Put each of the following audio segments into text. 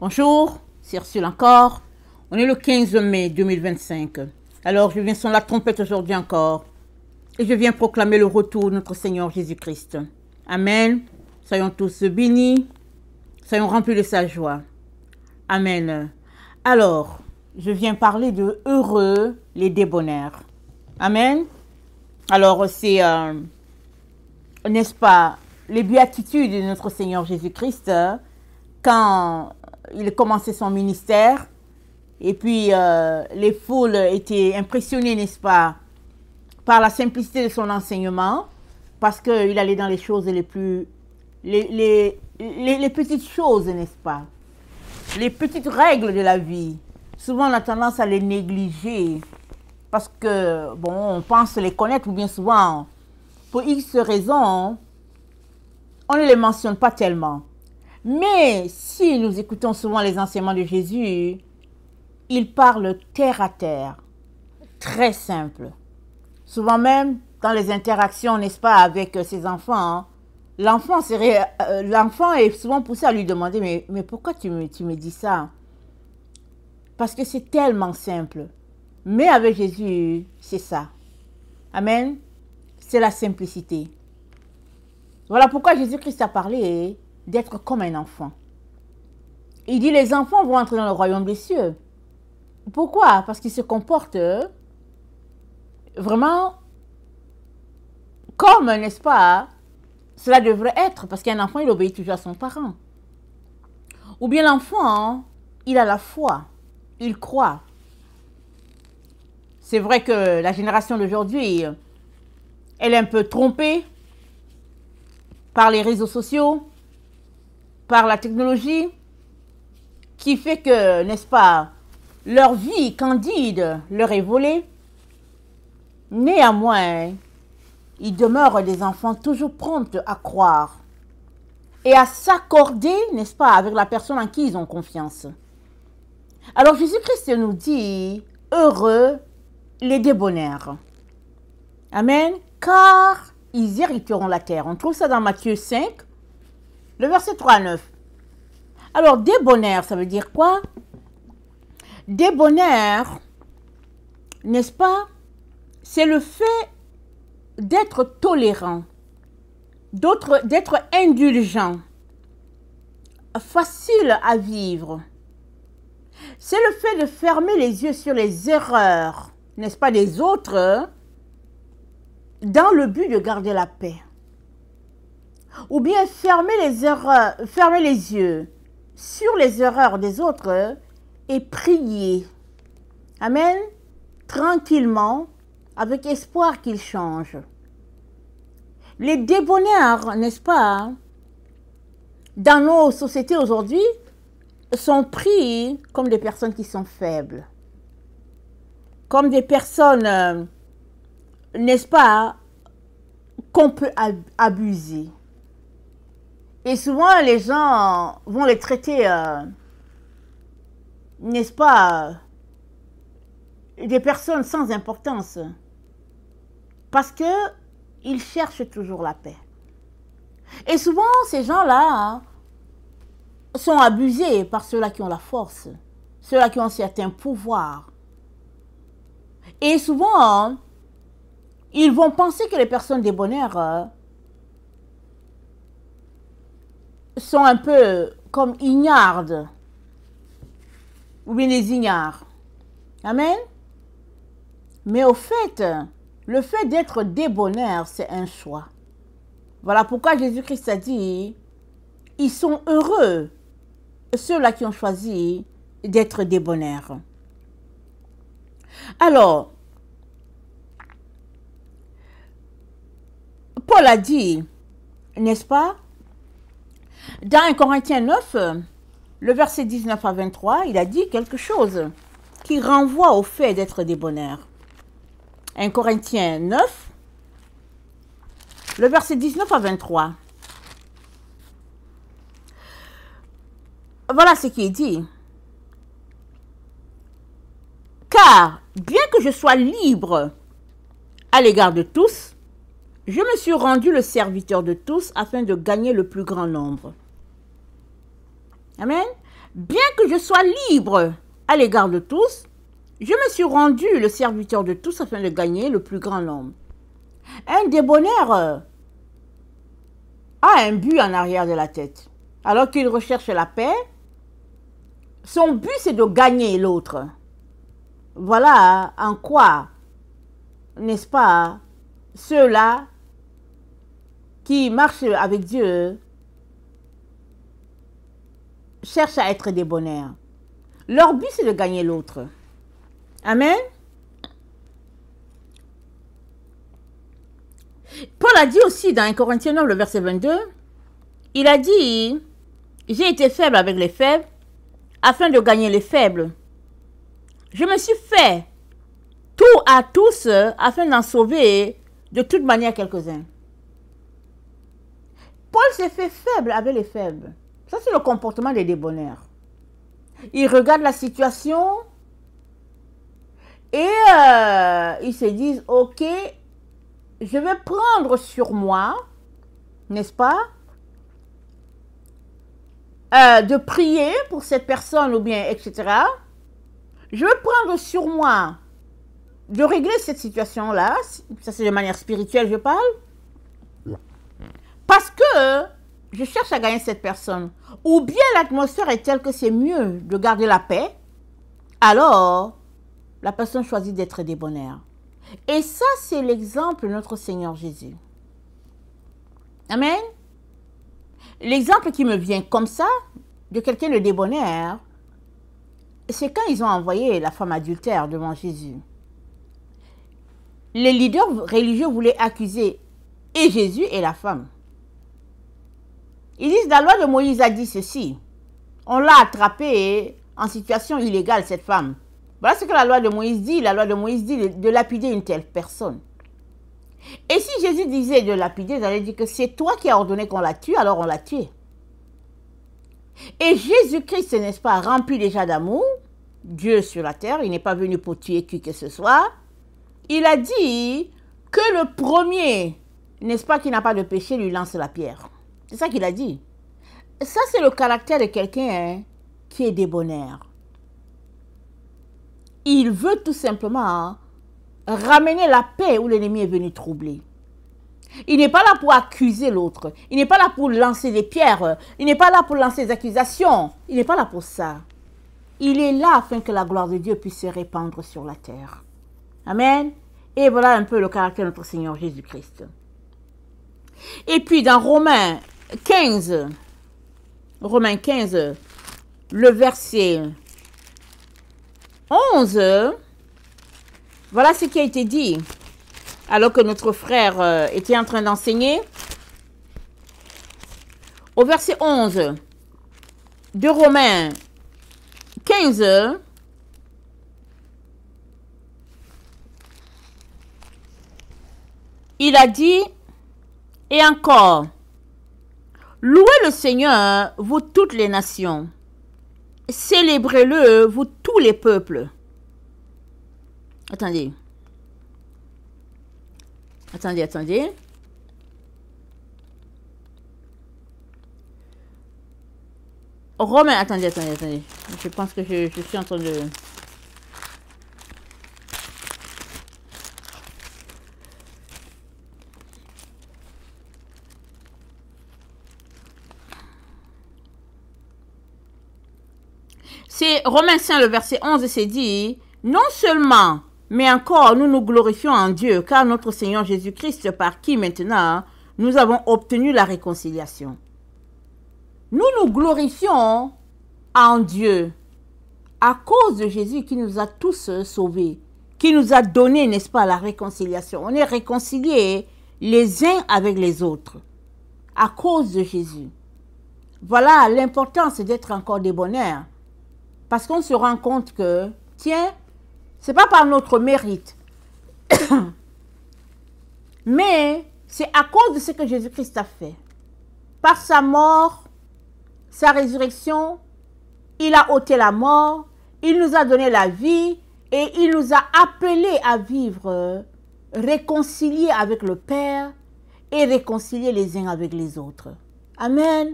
Bonjour, c'est Ursule encore. On est le 15 mai 2025. Alors je viens sonner la trompette aujourd'hui encore. Et je viens proclamer le retour de notre Seigneur Jésus-Christ. Amen. Soyons tous bénis. Soyons remplis de sa joie. Amen. Alors, je viens parler de heureux les débonnaires. Amen. Alors, c'est, n'est-ce pas, les béatitudes de notre Seigneur Jésus-Christ quand il commençait son ministère. Et puis, les foules étaient impressionnées, n'est-ce pas, par la simplicité de son enseignement, parce qu'il allait dans les choses les plus... les petites choses, n'est-ce pas? Les petites règles de la vie. Souvent, on a tendance à les négliger, parce que, bon, on pense les connaître, ou bien souvent, pour X raisons, on ne les mentionne pas tellement. Mais si nous écoutons souvent les enseignements de Jésus, il parle terre à terre, très simple. Souvent même, dans les interactions, n'est-ce pas, avec ses enfants, l'enfant est souvent poussé à lui demander, mais pourquoi tu me dis ça? Parce que c'est tellement simple. Mais avec Jésus, c'est ça. Amen. C'est la simplicité. Voilà pourquoi Jésus-Christ a parlé d'être comme un enfant. Il dit, les enfants vont entrer dans le royaume des cieux. Pourquoi? Parce qu'ils se comportent vraiment comme, n'est-ce pas, cela devrait être. Parce qu'un enfant, il obéit toujours à son parent. Ou bien l'enfant, il a la foi. Il croit. C'est vrai que la génération d'aujourd'hui, elle est un peu trompée par les réseaux sociaux, par la technologie, qui fait que, n'est-ce pas, leur vie candide leur est volée. Néanmoins, ils demeurent des enfants toujours prompts à croire et à s'accorder, n'est-ce pas, avec la personne en qui ils ont confiance. Alors Jésus-Christ nous dit, heureux les débonnaires. Amen. Car ils hériteront la terre. On trouve ça dans Matthieu 5, le verset 3 à 9. Alors, débonnaire, ça veut dire quoi? Débonnaire, n'est-ce pas? C'est le fait d'être tolérant, d'être indulgent, facile à vivre. C'est le fait de fermer les yeux sur les erreurs, n'est-ce pas, des autres, dans le but de garder la paix. Ou bien fermer les yeux sur les erreurs des autres et prier. Amen. Tranquillement, avec espoir qu'ils changent. Les débonnaires, n'est-ce pas, dans nos sociétés aujourd'hui, sont pris comme des personnes qui sont faibles. Comme des personnes, n'est-ce pas, qu'on peut abuser. Et souvent, les gens vont les traiter, n'est-ce pas, des personnes sans importance. Parce qu'ils cherchent toujours la paix. Et souvent, ces gens-là sont abusés par ceux-là qui ont la force, ceux-là qui ont certains pouvoirs. Et souvent, ils vont penser que les personnes débonnaires sont un peu comme ignardes, ou bien les ignares. Amen. Mais au fait, le fait d'être débonnaire, c'est un choix. Voilà pourquoi Jésus-Christ a dit, ils sont heureux, ceux-là qui ont choisi d'être débonnaires. Alors, Paul a dit, n'est-ce pas, dans 1 Corinthiens 9, le verset 19 à 23, il a dit quelque chose qui renvoie au fait d'être débonnaire. 1 Corinthiens 9, le verset 19 à 23. Voilà ce qui est dit. Car, bien que je sois libre à l'égard de tous, je me suis rendu le serviteur de tous afin de gagner le plus grand nombre. Amen. Bien que je sois libre à l'égard de tous, je me suis rendu le serviteur de tous afin de gagner le plus grand nombre. Un débonnaire a un but en arrière de la tête. Alors qu'il recherche la paix, son but c'est de gagner l'autre. Voilà en quoi, n'est-ce pas, ceux-là qui marchent avec Dieu cherchent à être débonnaires. Leur but c'est de gagner l'autre. Amen. Paul a dit aussi dans 1 Corinthiens 9, le verset 22, il a dit, j'ai été faible avec les faibles, afin de gagner les faibles. Je me suis fait tout à tous, afin d'en sauver de toute manière quelques-uns. Paul s'est fait faible avec les faibles. Ça, c'est le comportement des débonnaires. Ils regardent la situation et ils se disent, ok, je vais prendre sur moi, n'est-ce pas, de prier pour cette personne ou bien, etc. Je vais prendre sur moi de régler cette situation-là. Ça, c'est de manière spirituelle, je parle. Parce que je cherche à gagner cette personne. Ou bien l'atmosphère est telle que c'est mieux de garder la paix. Alors, la personne choisit d'être débonnaire. Et ça, c'est l'exemple de notre Seigneur Jésus. Amen. L'exemple qui me vient comme ça, de quelqu'un de débonnaire, c'est quand ils ont envoyé la femme adultère devant Jésus. Les leaders religieux voulaient accuser et Jésus et la femme. Ils disent, la loi de Moïse a dit ceci. On l'a attrapée en situation illégale, cette femme. Voilà ce que la loi de Moïse dit. La loi de Moïse dit de lapider une telle personne. Et si Jésus disait de lapider, ça veut dire que c'est toi qui as ordonné qu'on la tue, alors on l'a tuée. Et Jésus-Christ, n'est-ce pas, rempli déjà d'amour, Dieu sur la terre, il n'est pas venu pour tuer qui que ce soit. Il a dit que le premier, n'est-ce pas, qui n'a pas de péché, lui lance la pierre. C'est ça qu'il a dit. Ça, c'est le caractère de quelqu'un qui est débonnaire. Il veut tout simplement ramener la paix où l'ennemi est venu troubler. Il n'est pas là pour accuser l'autre. Il n'est pas là pour lancer des pierres. Il n'est pas là pour lancer des accusations. Il n'est pas là pour ça. Il est là afin que la gloire de Dieu puisse se répandre sur la terre. Amen. Et voilà un peu le caractère de notre Seigneur Jésus-Christ. Et puis dans Romains 15, le verset 11, voilà ce qui a été dit alors que notre frère était en train d'enseigner. Au verset 11 de Romains 15, il a dit, et encore, louez le Seigneur, vous toutes les nations, célébrez-le, vous tous les peuples. Attendez. Romains, attendez. Je pense que je suis en train de... C'est Romains 5, le verset 11, c'est dit, non seulement, mais encore, nous nous glorifions en Dieu, car notre Seigneur Jésus-Christ, par qui maintenant nous avons obtenu la réconciliation. Nous nous glorifions en Dieu à cause de Jésus qui nous a tous sauvés, qui nous a donné, n'est-ce pas, la réconciliation. On est réconciliés les uns avec les autres à cause de Jésus. Voilà l'importance d'être encore débonnaire. Parce qu'on se rend compte que, tiens, ce n'est pas par notre mérite, mais c'est à cause de ce que Jésus-Christ a fait. Par sa mort, sa résurrection, il a ôté la mort, il nous a donné la vie et il nous a appelés à vivre réconciliés avec le Père et réconciliés les uns avec les autres. Amen.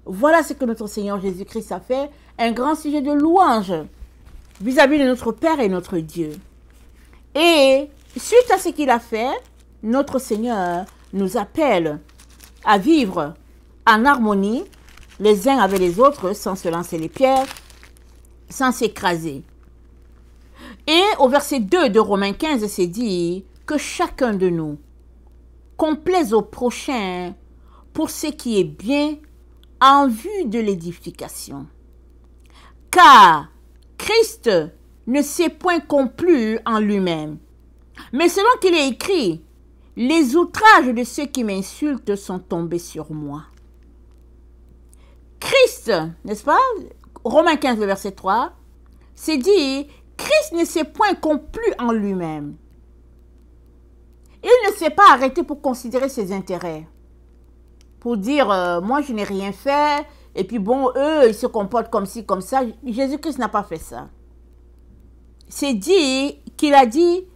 Voilà ce que notre Seigneur Jésus-Christ a fait. un grand sujet de louange vis-à-vis de notre Père et notre Dieu. Et suite à ce qu'il a fait, notre Seigneur nous appelle à vivre en harmonie les uns avec les autres, sans se lancer les pierres, sans s'écraser. Et au verset 2 de Romains 15, c'est dit que chacun de nous complaise au prochain pour ce qui est bien en vue de l'édification. Car Christ ne s'est point complu en lui-même, mais selon qu'il est écrit, les outrages de ceux qui m'insultent sont tombés sur moi. Christ, n'est-ce pas? Romains 15, verset 3, c'est dit, Christ ne s'est point complu en lui-même. Il ne s'est pas arrêté pour considérer ses intérêts. Pour dire, moi je n'ai rien fait, et puis bon, eux, ils se comportent comme ci, comme ça. Jésus-Christ n'a pas fait ça. C'est dit qu'il a dit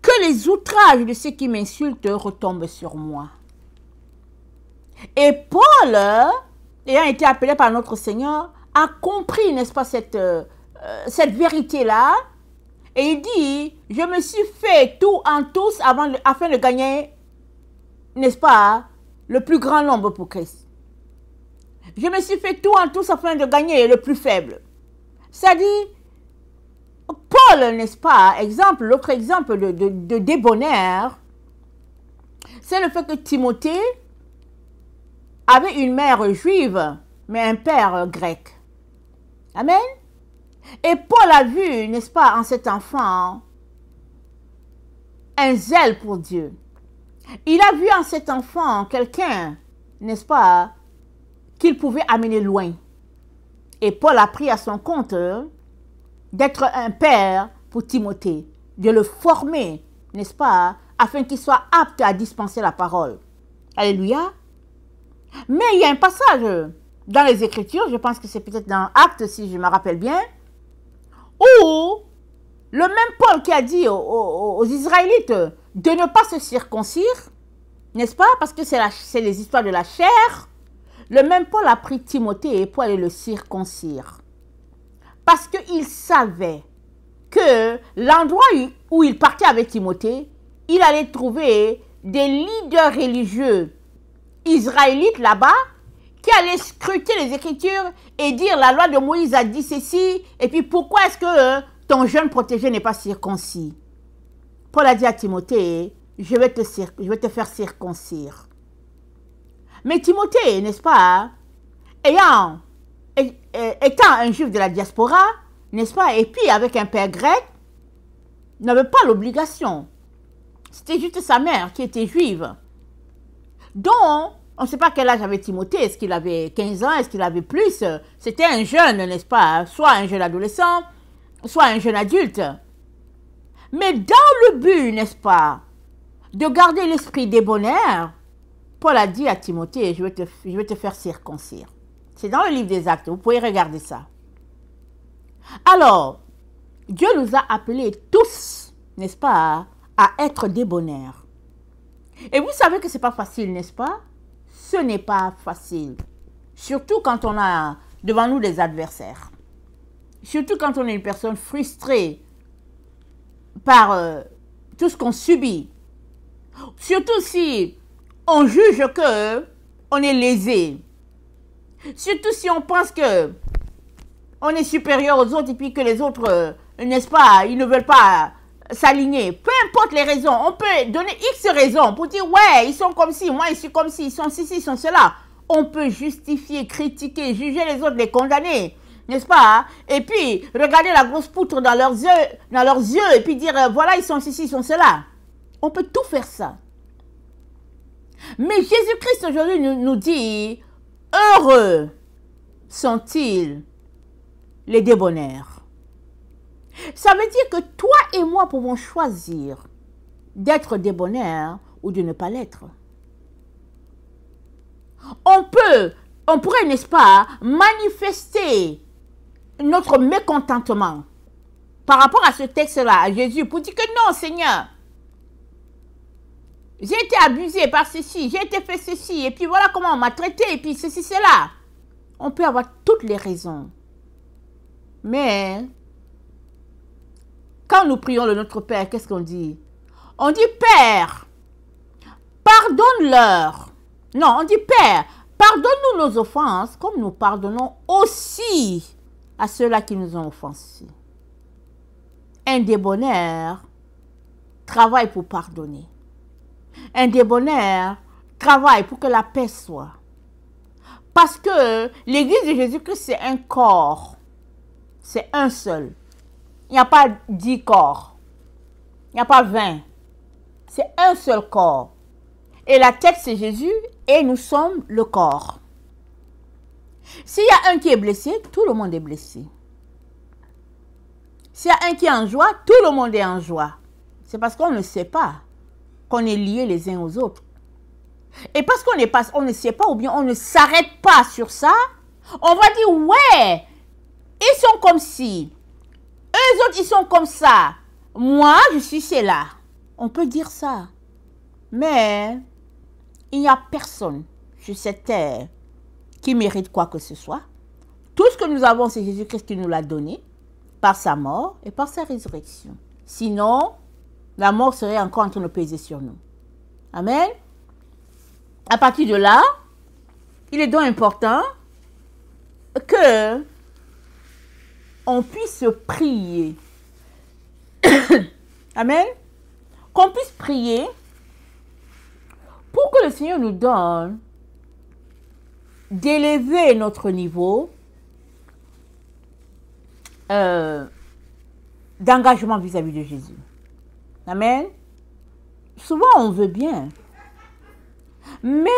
que les outrages de ceux qui m'insultent retombent sur moi. Et Paul, ayant été appelé par notre Seigneur, a compris, n'est-ce pas, cette vérité-là. Et il dit, je me suis fait tout en tous afin de gagner, n'est-ce pas, le plus grand nombre pour Christ. Je me suis fait tout en tous afin de gagner le plus faible. C'est-à-dire, Paul, n'est-ce pas, exemple, l'autre exemple de débonnaire, c'est le fait que Timothée avait une mère juive, mais un père grec. Amen. Et Paul a vu, n'est-ce pas, en cet enfant, un zèle pour Dieu. Il a vu en cet enfant quelqu'un, n'est-ce pas, qu'il pouvait amener loin. Et Paul a pris à son compte d'être un père pour Timothée, de le former, n'est-ce pas, afin qu'il soit apte à dispenser la parole. Alléluia. Mais il y a un passage dans les Écritures, je pense que c'est peut-être dans Actes, si je me rappelle bien, où le même Paul qui a dit aux Israélites de ne pas se circoncire, n'est-ce pas, parce que c'est les histoires de la chair, le même Paul a pris Timothée pour aller le circoncire. Parce qu'il savait que l'endroit où il partait avec Timothée, il allait trouver des leaders religieux israélites là-bas, qui allaient scruter les Écritures et dire la loi de Moïse a dit ceci, et puis pourquoi est-ce que ton jeune protégé n'est pas circoncis? Paul a dit à Timothée, je vais te faire circoncire. Mais Timothée, n'est-ce pas, étant un juif de la diaspora, n'est-ce pas, et puis avec un père grec, n'avait pas l'obligation. C'était juste sa mère qui était juive. Donc, on ne sait pas quel âge avait Timothée, est-ce qu'il avait 15 ans, est-ce qu'il avait plus? C'était un jeune, n'est-ce pas, soit un jeune adolescent, soit un jeune adulte. Mais dans le but, n'est-ce pas, de garder l'esprit débonnaire, Paul a dit à Timothée, je vais te faire circoncire. C'est dans le livre des Actes, vous pouvez regarder ça. Alors, Dieu nous a appelés tous, n'est-ce pas, à être débonnaires. Et vous savez que ce n'est pas facile, n'est-ce pas? Ce n'est pas facile. Surtout quand on a devant nous des adversaires. Surtout quand on est une personne frustrée par tout ce qu'on subit. Surtout si on juge que on est lésé. Surtout si on pense que on est supérieur aux autres et puis que les autres, n'est-ce pas, ils ne veulent pas s'aligner. Peu importe les raisons, on peut donner X raisons pour dire, ouais, ils sont comme ci, moi je suis comme ci, ils sont ceci, ils sont cela. On peut justifier, critiquer, juger les autres, les condamner, n'est-ce pas? Et puis, regarder la grosse poutre dans leurs yeux et puis dire, voilà, ils sont ceci, ils sont cela. On peut tout faire ça. Mais Jésus-Christ aujourd'hui nous dit, heureux sont-ils les débonnaires. Ça veut dire que toi et moi pouvons choisir d'être débonnaires ou de ne pas l'être. On pourrait, n'est-ce pas, manifester notre mécontentement par rapport à ce texte-là, à Jésus, pour dire que non, Seigneur, j'ai été abusé par ceci, j'ai été fait ceci, et puis voilà comment on m'a traité, et puis ceci, cela. On peut avoir toutes les raisons Mais quand nous prions le Notre Père, qu'est-ce qu'on dit? On dit, Père, pardonne-leur. Non, on dit, Père, pardonne-nous nos offenses, comme nous pardonnons aussi à ceux-là qui nous ont offensés. Un débonnaire travaille pour pardonner. Un débonnaire travaille pour que la paix soit. Parce que l'Église de Jésus-Christ, c'est un corps. C'est un seul. Il n'y a pas 10 corps. Il n'y a pas 20. C'est un seul corps. Et la tête, c'est Jésus et nous sommes le corps. S'il y a un qui est blessé, tout le monde est blessé. S'il y a un qui est en joie, tout le monde est en joie. C'est parce qu'on ne sait pas qu'on est liés les uns aux autres. Et parce qu'on ne sait pas ou bien on ne s'arrête pas sur ça, on va dire, ouais, ils sont comme ci. Eux autres, ils sont comme ça. Moi, je suis cela. On peut dire ça. Mais il n'y a personne sur cette terre qui mérite quoi que ce soit. Tout ce que nous avons, c'est Jésus-Christ qui nous l'a donné par sa mort et par sa résurrection. Sinon, la mort serait encore en train de peser sur nous. Amen. À partir de là, il est donc important que on puisse prier. Amen. Qu'on puisse prier pour que le Seigneur nous donne d'élever notre niveau d'engagement vis-à-vis de Jésus. Amen. Souvent, on veut bien. Mais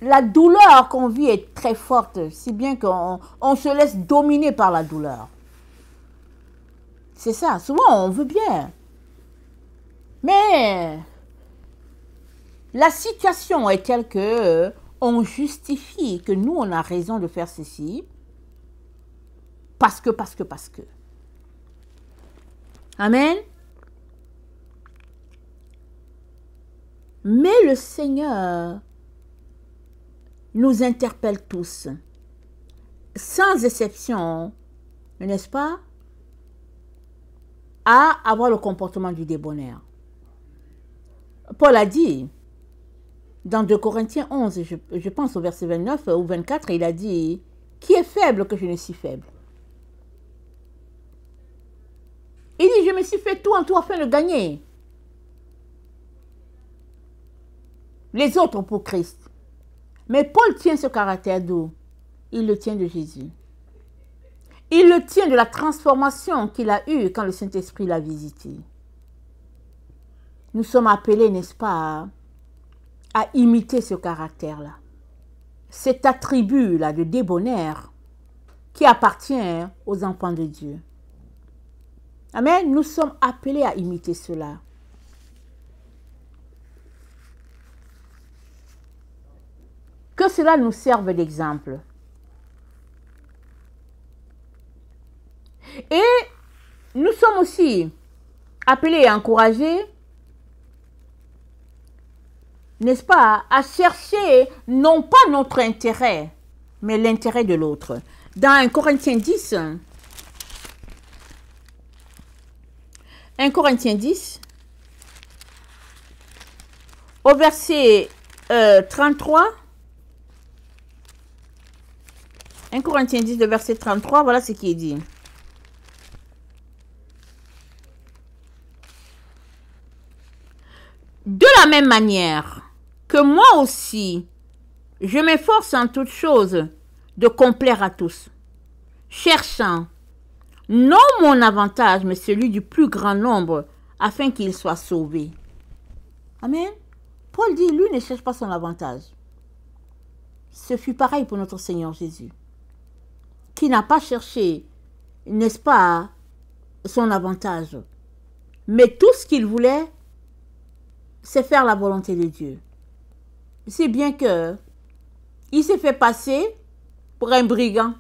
la douleur qu'on vit est très forte, si bien qu'on se laisse dominer par la douleur. C'est ça. Souvent, on veut bien. Mais la situation est telle que on justifie que nous, on a raison de faire ceci. Parce que. Amen. Mais le Seigneur nous interpelle tous, sans exception, n'est-ce pas, à avoir le comportement du débonnaire. Paul a dit, dans 2 Corinthiens 11, je pense au verset 29 ou 24, il a dit, « Qui est faible que je ne suis faible ?» Il dit, « Je me suis fait tout en tout afin de gagner les autres pour Christ. » Mais Paul tient ce caractère d'où? Il le tient de Jésus. Il le tient de la transformation qu'il a eue quand le Saint-Esprit l'a visité. Nous sommes appelés, n'est-ce pas, à imiter ce caractère-là. Cet attribut-là de débonnaire qui appartient aux enfants de Dieu. Amen. Nous sommes appelés à imiter cela. Que cela nous serve d'exemple. Et nous sommes aussi appelés et encouragés, n'est-ce pas, à chercher non pas notre intérêt, mais l'intérêt de l'autre. Dans 1 Corinthiens 10, 1 Corinthiens 10, au verset 33, 1 Corinthiens 10, le verset 33, voilà ce qui est dit. De la même manière que moi aussi, je m'efforce en toutes choses de complaire à tous, cherchant non mon avantage, mais celui du plus grand nombre, afin qu'il soit sauvé. Amen. Paul dit, lui ne cherche pas son avantage. Ce fut pareil pour notre Seigneur Jésus, qui n'a pas cherché, n'est-ce pas, son avantage. Mais tout ce qu'il voulait, c'est faire la volonté de Dieu. C'est bien que il s'est fait passer pour un brigand.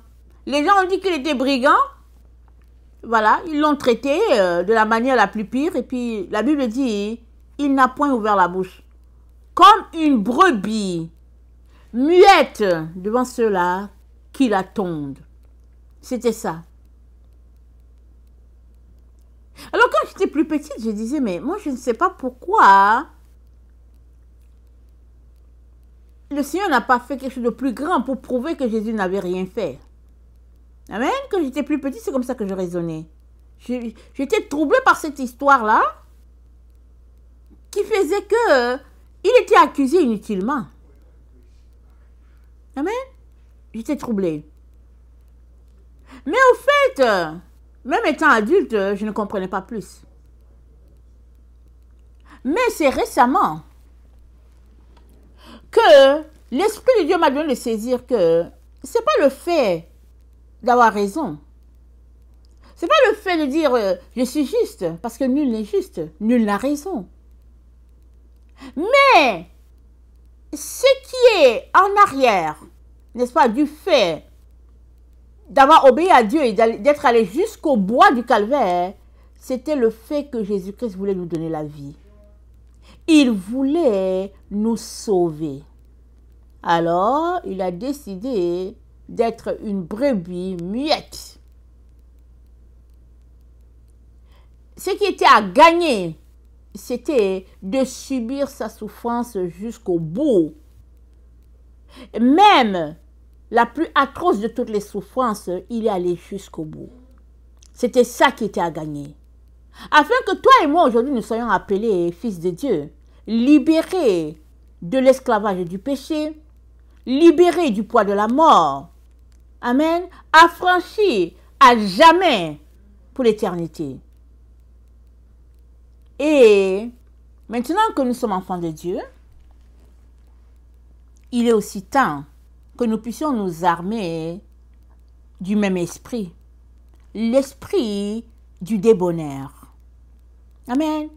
Les gens ont dit qu'il était brigand. Voilà, ils l'ont traité de la manière la plus pire. Et puis la Bible dit, il n'a point ouvert la bouche. Comme une brebis muette devant ceux-là qui la tondent. C'était ça. plus petite, je disais, mais moi, je ne sais pas pourquoi le Seigneur n'a pas fait quelque chose de plus grand pour prouver que Jésus n'avait rien fait. Amen. Quand j'étais plus petite, c'est comme ça que je raisonnais. J'étais troublée par cette histoire-là qui faisait que il était accusé inutilement. Amen. J'étais troublée. Mais au fait, même étant adulte, je ne comprenais pas plus. Mais c'est récemment que l'Esprit de Dieu m'a donné de saisir que ce n'est pas le fait d'avoir raison. Ce n'est pas le fait de dire je suis juste, parce que nul n'est juste, nul n'a raison. Mais ce qui est en arrière, n'est-ce pas, du fait d'avoir obéi à Dieu et d'être allé jusqu'au bois du calvaire, c'était le fait que Jésus-Christ voulait nous donner la vie. Il voulait nous sauver. Alors, il a décidé d'être une brebis muette. Ce qui était à gagner, c'était de subir sa souffrance jusqu'au bout. Même la plus atroce de toutes les souffrances, il est allé jusqu'au bout. C'était ça qui était à gagner. Afin que toi et moi, aujourd'hui, nous soyons appelés fils de Dieu, libérés de l'esclavage et du péché, libérés du poids de la mort. Amen. Affranchis à jamais pour l'éternité. Et maintenant que nous sommes enfants de Dieu, il est aussi temps que nous puissions nous armer du même esprit. L'esprit du débonnaire. Amen.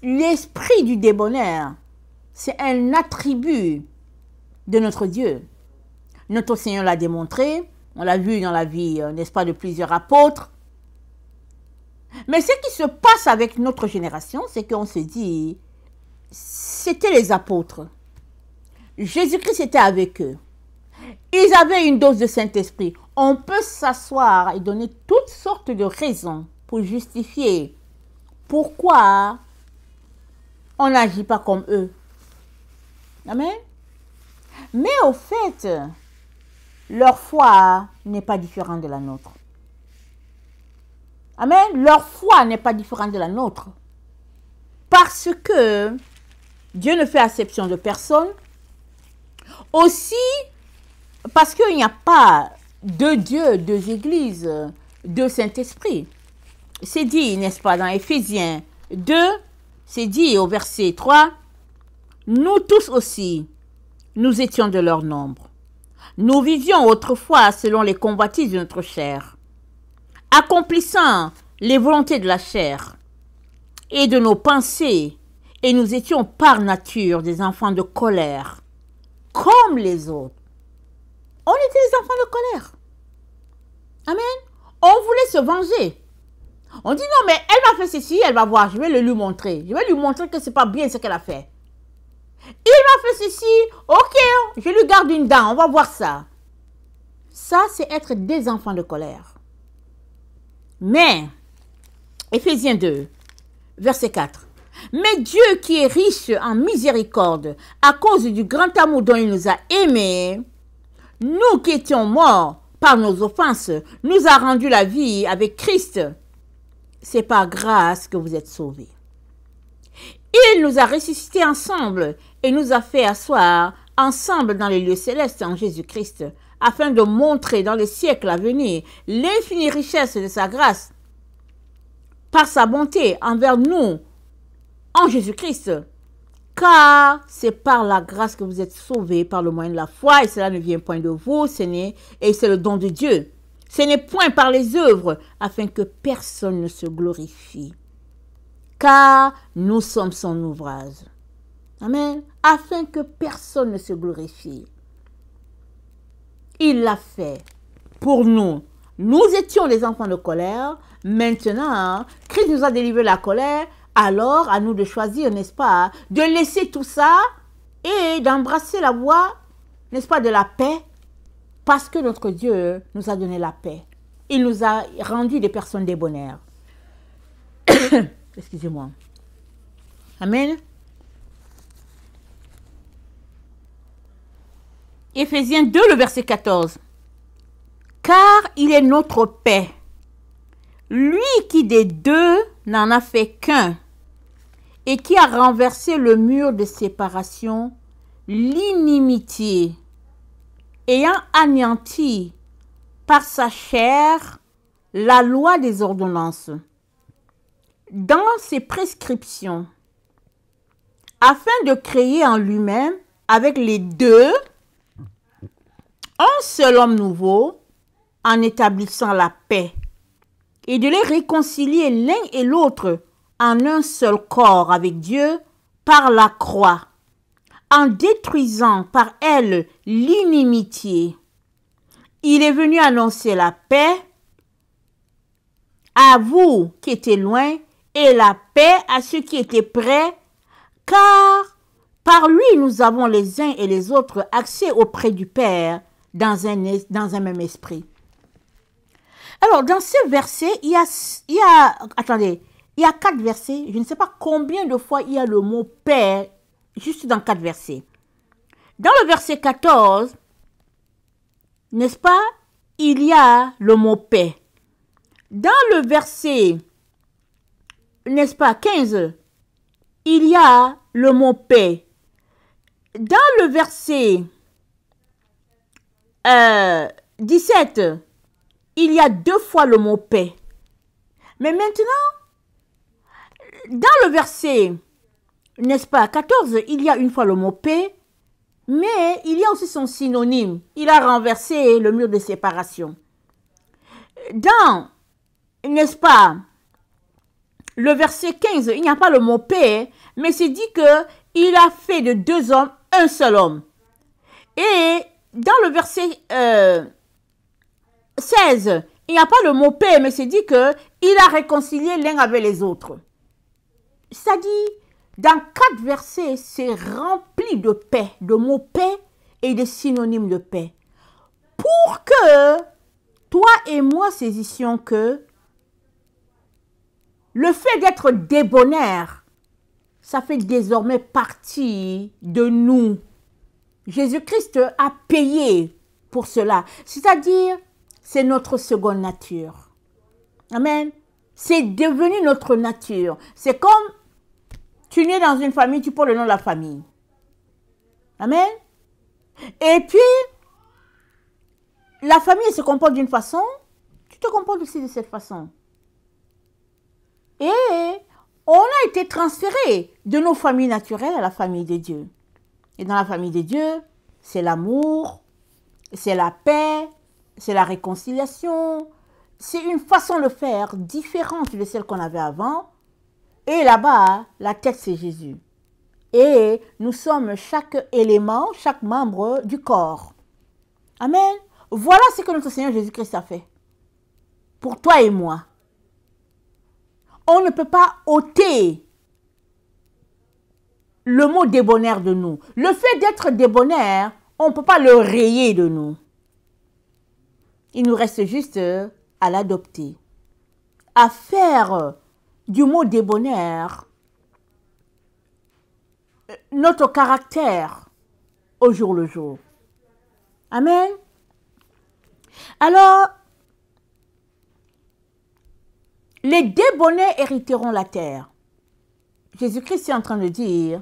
L'esprit du débonnaire, c'est un attribut de notre Dieu. Notre Seigneur l'a démontré, on l'a vu dans la vie, n'est-ce pas, de plusieurs apôtres. Mais ce qui se passe avec notre génération, c'est qu'on se dit, c'était les apôtres. Jésus-Christ était avec eux. Ils avaient une dose de Saint-Esprit. On peut s'asseoir et donner toutes sortes de raisons pour justifier pourquoi on n'agit pas comme eux. Amen. Mais au fait, leur foi n'est pas différente de la nôtre. Amen. Leur foi n'est pas différente de la nôtre. Parce que Dieu ne fait acception de personne. Aussi, parce qu'il n'y a pas deux dieux, deux églises, deux Saint-Esprit. C'est dit, n'est-ce pas, dans Éphésiens 2, c'est dit au verset 3, « Nous tous aussi, nous étions de leur nombre. Nous vivions autrefois selon les convoitises de notre chair, accomplissant les volontés de la chair et de nos pensées, et nous étions par nature des enfants de colère, comme les autres. » On était des enfants de colère. Amen. On voulait se venger. On dit non, mais elle m'a fait ceci, elle va voir, je vais le lui montrer. Je vais lui montrer que ce n'est pas bien ce qu'elle a fait. Il m'a fait ceci, ok, je lui garde une dent, on va voir ça. Ça, c'est être des enfants de colère. Mais, Éphésiens 2, verset 4. Mais Dieu qui est riche en miséricorde, à cause du grand amour dont il nous a aimés, nous qui étions morts par nos offenses, nous a rendu la vie avec Christ. C'est par grâce que vous êtes sauvés. Il nous a ressuscités ensemble et nous a fait asseoir ensemble dans les lieux célestes en Jésus-Christ, afin de montrer dans les siècles à venir l'infinie richesse de sa grâce par sa bonté envers nous en Jésus-Christ. Car c'est par la grâce que vous êtes sauvés par le moyen de la foi, et cela ne vient point de vous, et c'est le don de Dieu. Ce n'est point par les œuvres, afin que personne ne se glorifie. Car nous sommes son ouvrage. Amen. Afin que personne ne se glorifie. Il l'a fait pour nous. Nous étions des enfants de colère. Maintenant, Christ nous a délivré de la colère. Alors, à nous de choisir, n'est-ce pas, de laisser tout ça et d'embrasser la voie, n'est-ce pas, de la paix. Parce que notre Dieu nous a donné la paix. Il nous a rendu des personnes débonnaires. Excusez-moi. Amen. Éphésiens 2, le verset 14. Car il est notre paix, lui qui des deux n'en a fait qu'un, et qui a renversé le mur de séparation, l'inimitié, ayant anéanti par sa chair la loi des ordonnances, dans ses prescriptions, afin de créer en lui-même, avec les deux, un seul homme nouveau, en établissant la paix, et de les réconcilier l'un et l'autre en un seul corps avec Dieu par la croix, en détruisant par elle l'inimitié. Il est venu annoncer la paix à vous qui étiez loin et la paix à ceux qui étaient près, car par lui nous avons les uns et les autres accès auprès du Père dans un même esprit. Alors, dans ce verset, il y a 4 versets. Je ne sais pas combien de fois il y a le mot Père, juste dans 4 versets. Dans le verset 14, n'est-ce pas, il y a le mot paix. Dans le verset, n'est-ce pas, 15, il y a le mot paix. Dans le verset 17, il y a 2 fois le mot paix. Mais maintenant, dans le verset, n'est-ce pas, 14, il y a une fois le mot paix, mais il y a aussi son synonyme. Il a renversé le mur de séparation. Dans, n'est-ce pas, le verset 15, il n'y a pas le mot paix, mais c'est dit qu'il a fait de 2 hommes un seul homme. Et dans le verset 16, il n'y a pas le mot paix, mais c'est dit qu'il a réconcilié l'un avec les autres. C'est-à-dire, dans 4 versets, c'est rempli de paix, de mots paix et de synonymes de paix. Pour que toi et moi saisissions que le fait d'être débonnaire, ça fait désormais partie de nous. Jésus-Christ a payé pour cela. C'est-à-dire, c'est notre seconde nature. Amen. C'est devenu notre nature. C'est comme tu nais dans une famille, tu portes le nom de la famille. Amen. Et puis, la famille se comporte d'une façon, tu te comportes aussi de cette façon. Et on a été transféré de nos familles naturelles à la famille de Dieu. Et dans la famille de Dieu, c'est l'amour, c'est la paix, c'est la réconciliation. C'est une façon de faire différente de celle qu'on avait avant. Et là-bas, la tête, c'est Jésus. Et nous sommes chaque élément, chaque membre du corps. Amen. Voilà ce que notre Seigneur Jésus-Christ a fait. Pour toi et moi. On ne peut pas ôter le mot débonnaire de nous. Le fait d'être débonnaire, on ne peut pas le rayer de nous. Il nous reste juste à l'adopter. À faire du mot débonnaire notre caractère au jour le jour. Amen. Alors, les débonnais hériteront la terre. Jésus-Christ est en train de dire,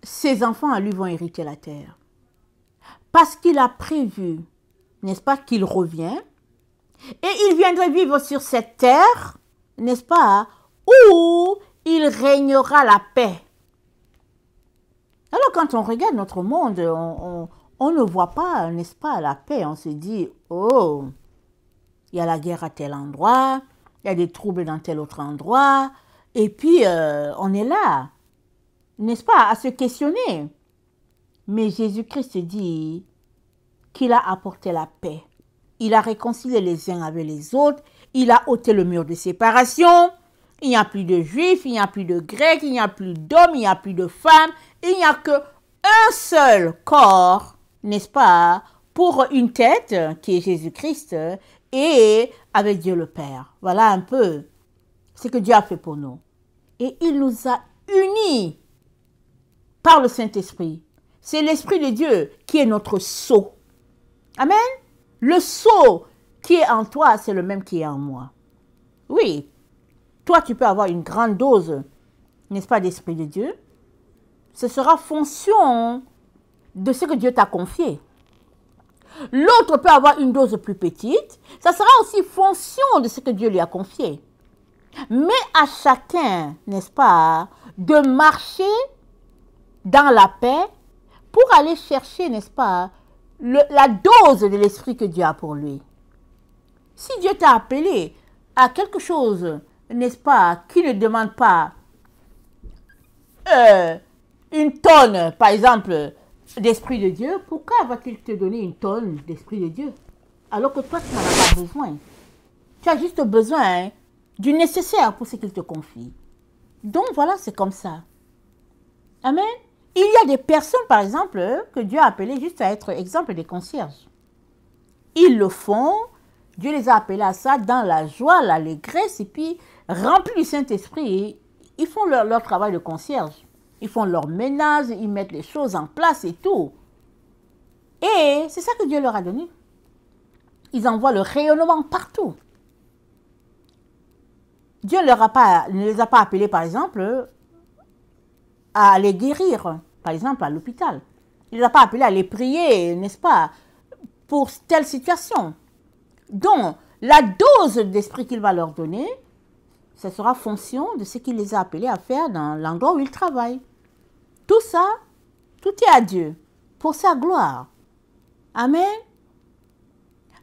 ses enfants à lui vont hériter la terre. Parce qu'il a prévu, n'est-ce pas, qu'il revient, et il viendrait vivre sur cette terre, n'est-ce pas, où il régnera la paix. Alors quand on regarde notre monde, on ne voit pas, n'est-ce pas, la paix. On se dit, oh, il y a la guerre à tel endroit, il y a des troubles dans tel autre endroit, et puis on est là, n'est-ce pas, à se questionner. Mais Jésus-Christ dit qu'il a apporté la paix. Il a réconcilié les uns avec les autres, il a ôté le mur de séparation. Il n'y a plus de juifs, il n'y a plus de grecs, il n'y a plus d'hommes, il n'y a plus de femmes. Il n'y a qu'un seul corps, n'est-ce pas, pour une tête qui est Jésus-Christ et avec Dieu le Père. Voilà un peu ce que Dieu a fait pour nous. Et il nous a unis par le Saint-Esprit. C'est l'Esprit de Dieu qui est notre sceau. Amen. Le sceau qui est en toi, c'est le même qui est en moi. Oui, toi tu peux avoir une grande dose, n'est-ce pas, d'Esprit de Dieu. Ce sera fonction de ce que Dieu t'a confié. L'autre peut avoir une dose plus petite. Ça sera aussi fonction de ce que Dieu lui a confié. Mais à chacun, n'est-ce pas, de marcher dans la paix pour aller chercher, n'est-ce pas, la dose de l'esprit que Dieu a pour lui. Si Dieu t'a appelé à quelque chose, n'est-ce pas, qui ne demande pas une tonne, par exemple, d'Esprit de Dieu, pourquoi va-t-il te donner une tonne d'Esprit de Dieu? Alors que toi, tu n'en as pas besoin. Tu as juste besoin du nécessaire pour ce qu'il te confie. Donc voilà, c'est comme ça. Amen. Il y a des personnes, par exemple, que Dieu a appelées juste à être exemple des concierges. Ils le font, Dieu les a appelés à ça dans la joie, l'allégresse, et puis remplis du Saint-Esprit, ils font leur travail de concierge. Ils font leur ménage, ils mettent les choses en place et tout. Et c'est ça que Dieu leur a donné. Ils envoient le rayonnement partout. Dieu ne les a pas appelés, par exemple, à les guérir, par exemple, à l'hôpital. Il ne les a pas appelés à les prier, n'est-ce pas, pour telle situation. Donc, la dose d'esprit qu'il va leur donner, ce sera fonction de ce qu'il les a appelés à faire dans l'endroit où ils travaillent. Tout ça, tout est à Dieu, pour sa gloire. Amen.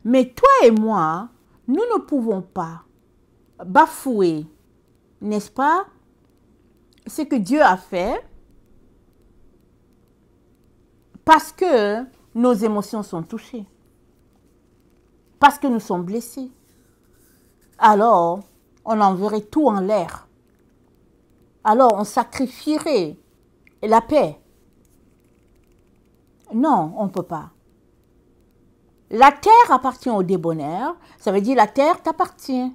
Mais toi et moi, nous ne pouvons pas bafouer, n'est-ce pas, ce que Dieu a fait, parce que nos émotions sont touchées, parce que nous sommes blessés. Alors, on enverrait tout en l'air. Alors, on sacrifierait la paix. Non, on ne peut pas. La terre appartient au débonnaire, ça veut dire la terre t'appartient.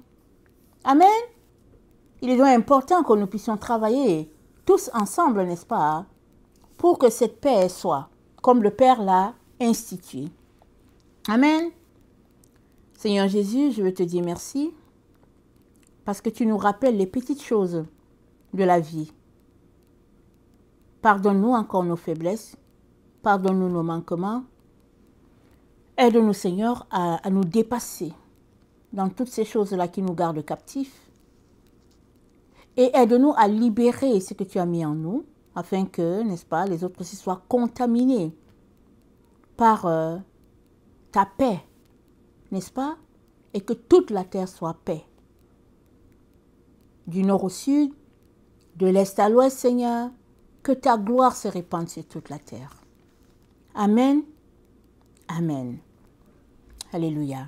Amen. Il est donc important que nous puissions travailler tous ensemble, n'est-ce pas, pour que cette paix soit comme le Père l'a instituée. Amen. Seigneur Jésus, je veux te dire merci parce que tu nous rappelles les petites choses de la vie. Pardonne-nous encore nos faiblesses, pardonne-nous nos manquements. Aide-nous, Seigneur, à nous dépasser dans toutes ces choses-là qui nous gardent captifs. Et aide-nous à libérer ce que tu as mis en nous, afin que, n'est-ce pas, les autres aussi soient contaminés par ta paix, n'est-ce pas? Et que toute la terre soit paix. Du nord au sud, de l'est à l'ouest, Seigneur, que ta gloire se répande sur toute la terre. Amen. Amen. Alléluia.